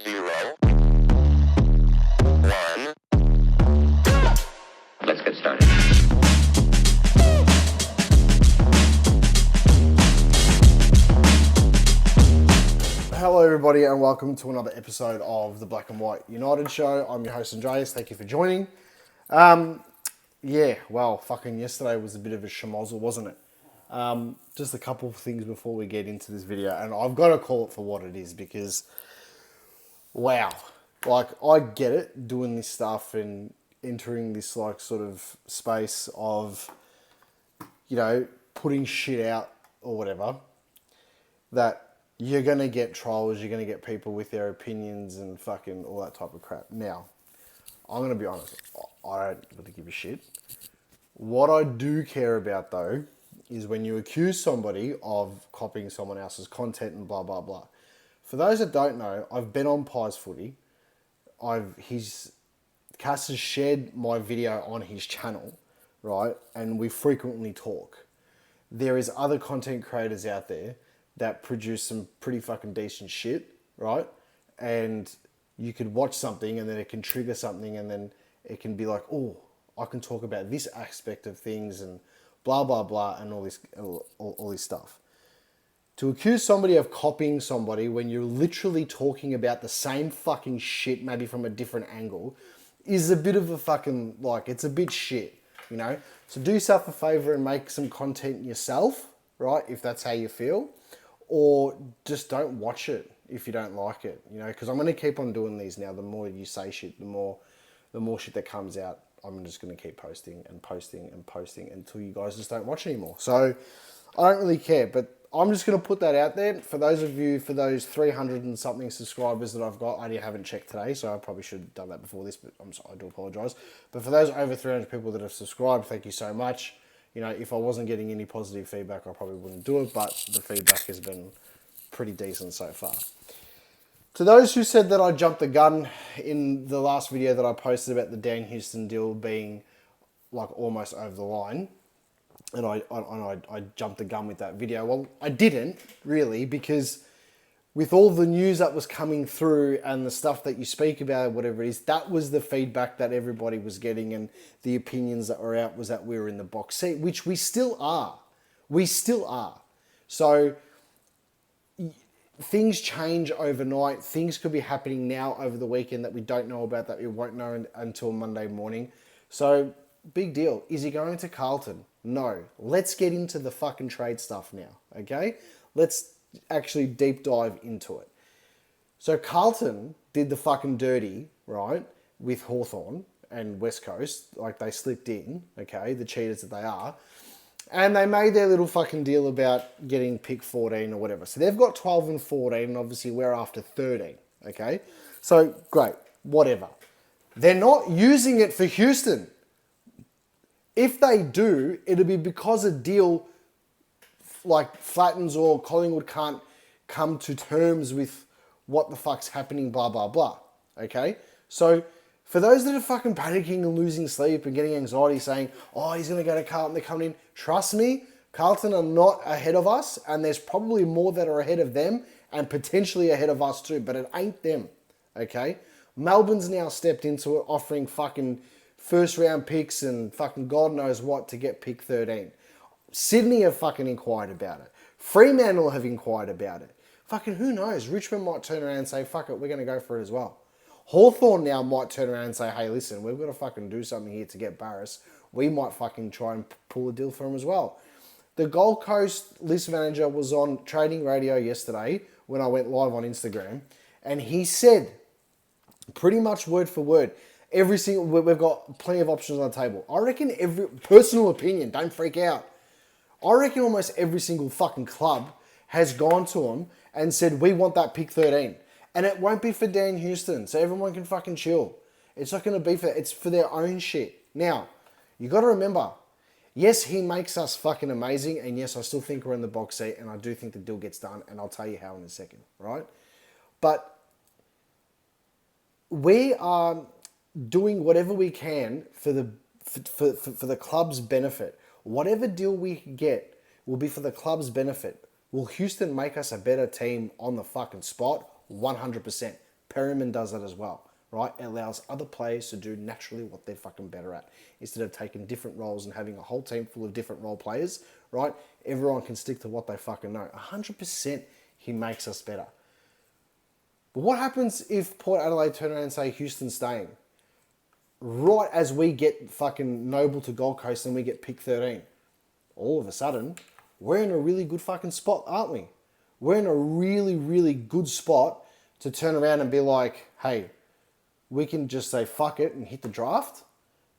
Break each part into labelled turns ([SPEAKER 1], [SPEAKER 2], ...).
[SPEAKER 1] 0, 1. Let's get started.
[SPEAKER 2] Hello everybody and welcome to another episode of the Black and White United Show. I'm your host Andreas, thank you for joining. Fucking yesterday was a bit of a schmozzle, wasn't it? Just a couple of things before we get into this video, and I've got to call it for what it is because, wow, like I get it, doing this stuff and entering this like sort of space of, you know, putting shit out or whatever, that you're going to get trolls, you're going to get people with their opinions and fucking all that type of crap. Now, I'm going to be honest, I don't really give a shit. What I do care about though is when you accuse somebody of copying someone else's content and blah, blah, blah. For those that don't know, I've been on Pies Footy. Cass has shared my video on his channel, right? And we frequently talk. There is other content creators out there that produce some pretty fucking decent shit, right? And you could watch something and then it can trigger something and then it can be like, oh, I can talk about this aspect of things and blah, blah, blah, and all this stuff. To accuse somebody of copying somebody when you're literally talking about the same fucking shit, maybe from a different angle, is a bit of a fucking, like, it's a bit shit, you know? So do yourself a favor and make some content yourself, right? If that's how you feel. Or just don't watch it if you don't like it, you know? Because I'm going to keep on doing these now. The more you say shit, the more shit that comes out, I'm just going to keep posting and posting and posting until you guys just don't watch anymore. So I don't really care, but I'm just going to put that out there. For those of you, for those 300 and something subscribers that I've got, I haven't checked today, so I probably should have done that before this, but I do apologise. But for those over 300 people that have subscribed, thank you so much. You know, if I wasn't getting any positive feedback, I probably wouldn't do it, but the feedback has been pretty decent so far. To those who said that I jumped the gun in the last video that I posted about the Dan Houston deal being like almost over the line, and I jumped the gun with that video. Well, I didn't really, because with all the news that was coming through and the stuff that you speak about, whatever it is, that was the feedback that everybody was getting, and the opinions that were out was that we were in the box seat, which we still are. We still are. So things change overnight. Things could be happening now over the weekend that we don't know about, that we won't know until Monday morning. So big deal. Is he going to Carlton? No. Let's get into the fucking trade stuff now, okay? Let's actually deep dive into it. So Carlton did the fucking dirty, right, with Hawthorn and West Coast. Like, they slipped in, okay, the cheaters that they are. And they made their little fucking deal about getting pick 14 or whatever. So they've got 12 and 14, and obviously we're after 13, okay? So, great, whatever. They're not using it for Houston. If they do, it'll be because a deal like flattens or Collingwood can't come to terms with what the fuck's happening, blah, blah, blah. Okay? So, for those that are fucking panicking and losing sleep and getting anxiety saying, oh, he's going to go to Carlton, they're coming in. Trust me, Carlton are not ahead of us, and there's probably more that are ahead of them and potentially ahead of us too, but it ain't them. Okay? Melbourne's now stepped into it, offering fucking first round picks and fucking God knows what to get pick 13. Sydney have fucking inquired about it. Fremantle have inquired about it. Fucking who knows? Richmond might turn around and say, fuck it, we're going to go for it as well. Hawthorn now might turn around and say, hey, listen, we've got to fucking do something here to get Barris. We might fucking try and pull a deal for him as well. The Gold Coast list manager was on Trading Radio yesterday when I went live on Instagram, and he said, pretty much word for word, we've got plenty of options on the table. I reckon personal opinion, don't freak out. I reckon almost every single fucking club has gone to them and said, we want that pick 13. And it won't be for Dan Houston, so everyone can fucking chill. It's not going to be it's for their own shit. Now, you got to remember, yes, he makes us fucking amazing, and yes, I still think we're in the box seat, and I do think the deal gets done, and I'll tell you how in a second, right? But we are doing whatever we can for the club's benefit. Whatever deal we get will be for the club's benefit. Will Houston make us a better team on the fucking spot? 100%. Perryman does that as well, right? It allows other players to do naturally what they're fucking better at. Instead of taking different roles and having a whole team full of different role players, right? Everyone can stick to what they fucking know. 100% he makes us better. But what happens if Port Adelaide turn around and say Houston's staying? Right as we get fucking Noble to Gold Coast and we get pick 13, all of a sudden, we're in a really good fucking spot, aren't we? We're in a really, really good spot to turn around and be like, hey, we can just say fuck it and hit the draft,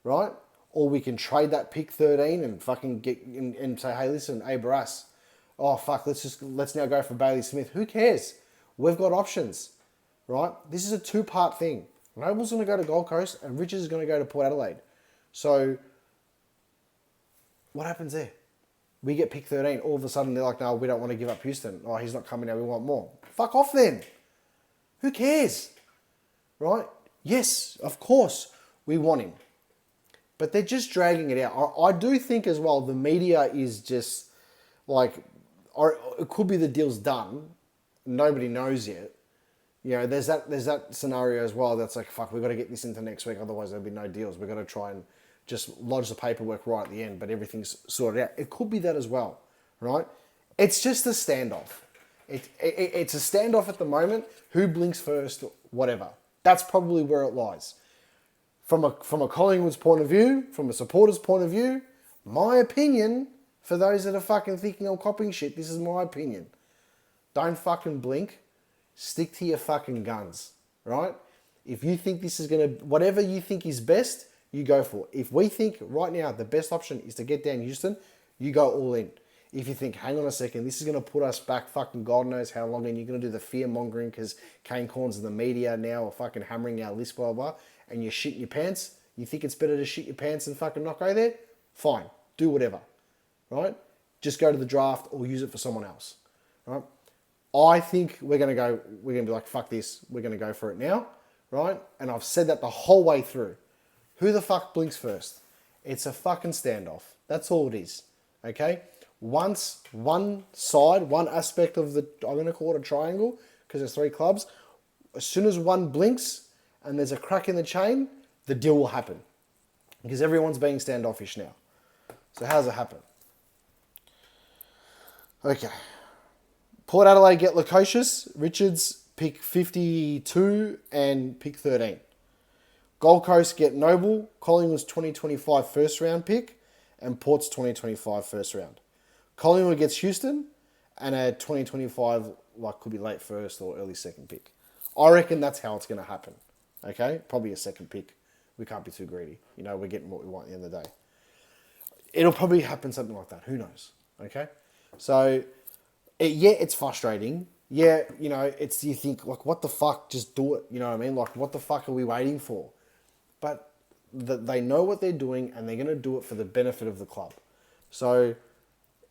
[SPEAKER 2] right? Or we can trade that pick 13 and fucking get and say, hey, listen, hey, Barras, oh fuck, let's now go for Bailey Smith. Who cares? We've got options, right? This is a two-part thing. Noble's going to go to Gold Coast and Richards is going to go to Port Adelaide. So what happens there? We get pick 13. All of a sudden, they're like, no, we don't want to give up Houston. Oh, he's not coming now. We want more. Fuck off then. Who cares? Right? Yes, of course, we want him. But they're just dragging it out. I do think as well, the media is just like, or it could be the deal's done. Nobody knows yet. You know, there's that scenario as well that's like, fuck, we've got to get this into next week. Otherwise, there'll be no deals. We've got to try and just lodge the paperwork right at the end, but everything's sorted out. It could be that as well, right? It's just a standoff. It's a standoff at the moment. Who blinks first, whatever. That's probably where it lies. From a Collingwood's point of view, from a supporter's point of view, my opinion, for those that are fucking thinking I'm copying shit, this is my opinion. Don't fucking blink. Stick to your fucking guns, right? If you think this is going to, whatever you think is best, you go for it. If we think right now the best option is to get down Houston, you go all in. If you think, hang on a second, this is going to put us back fucking God knows how long, and you're going to do the fear-mongering because Kane Corns and the media now are fucking hammering our list, blah, blah, blah, and you're shitting your pants, you think it's better to shit your pants and fucking not go there? Fine. Do whatever, right? Just go to the draft or use it for someone else, right? I think we're going to be like, fuck this, we're going to go for it now, right? And I've said that the whole way through. Who the fuck blinks first? It's a fucking standoff. That's all it is. Okay? Once one side, one aspect of the, I'm going to call it a triangle because there's three clubs. As soon as one blinks and there's a crack in the chain, the deal will happen. Because everyone's being standoffish now. So how does it happen? Okay. Port Adelaide get Lukosius. Richards pick 52 and pick 13. Gold Coast get Noble, Collingwood's 2025 first round pick, and Port's 2025 first round. Collingwood gets Houston, and a 2025, like, could be late first or early second pick. I reckon that's how it's going to happen. Okay? Probably a second pick. We can't be too greedy. You know, we're getting what we want at the end of the day. It'll probably happen something like that. Who knows? Okay? So, yeah, it's frustrating. Yeah, you know, you think, like, what the fuck? Just do it. You know what I mean? Like, what the fuck are we waiting for? But they know what they're doing and they're going to do it for the benefit of the club. So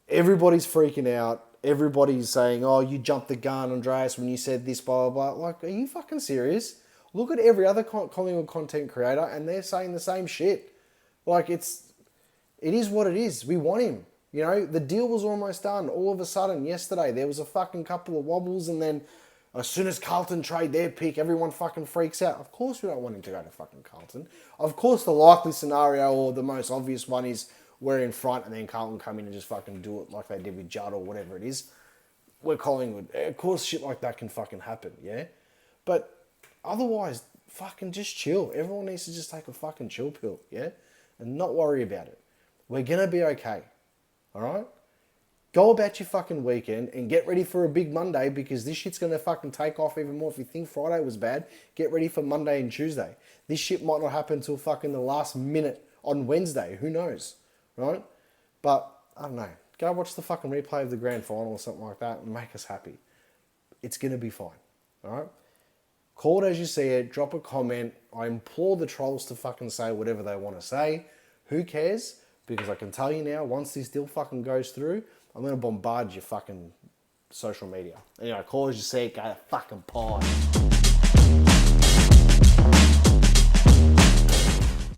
[SPEAKER 2] everybody's freaking out. Everybody's saying, oh, you jumped the gun, Andreas, when you said this, blah, blah, blah. Like, are you fucking serious? Look at every other Collingwood content creator and they're saying the same shit. Like, it is what it is. We want him. You know, the deal was almost done. All of a sudden, yesterday, there was a fucking couple of wobbles and then as soon as Carlton trade their pick, everyone fucking freaks out. Of course we don't want him to go to fucking Carlton. Of course the likely scenario or the most obvious one is we're in front and then Carlton come in and just fucking do it like they did with Judd or whatever it is. We're Collingwood. Of course shit like that can fucking happen, yeah? But otherwise, fucking just chill. Everyone needs to just take a fucking chill pill, yeah? And not worry about it. We're going to be okay, all right? Go about your fucking weekend and get ready for a big Monday because this shit's going to fucking take off even more. If you think Friday was bad, get ready for Monday and Tuesday. This shit might not happen until fucking the last minute on Wednesday. Who knows, right? But, I don't know. Go watch the fucking replay of the grand final or something like that and make us happy. It's going to be fine, all right? Call it as you see it. Drop a comment. I implore the trolls to fucking say whatever they want to say. Who cares? Because I can tell you now, once this deal fucking goes through, I'm going to bombard your fucking social media. Anyway, call as you see it, go to fucking pie.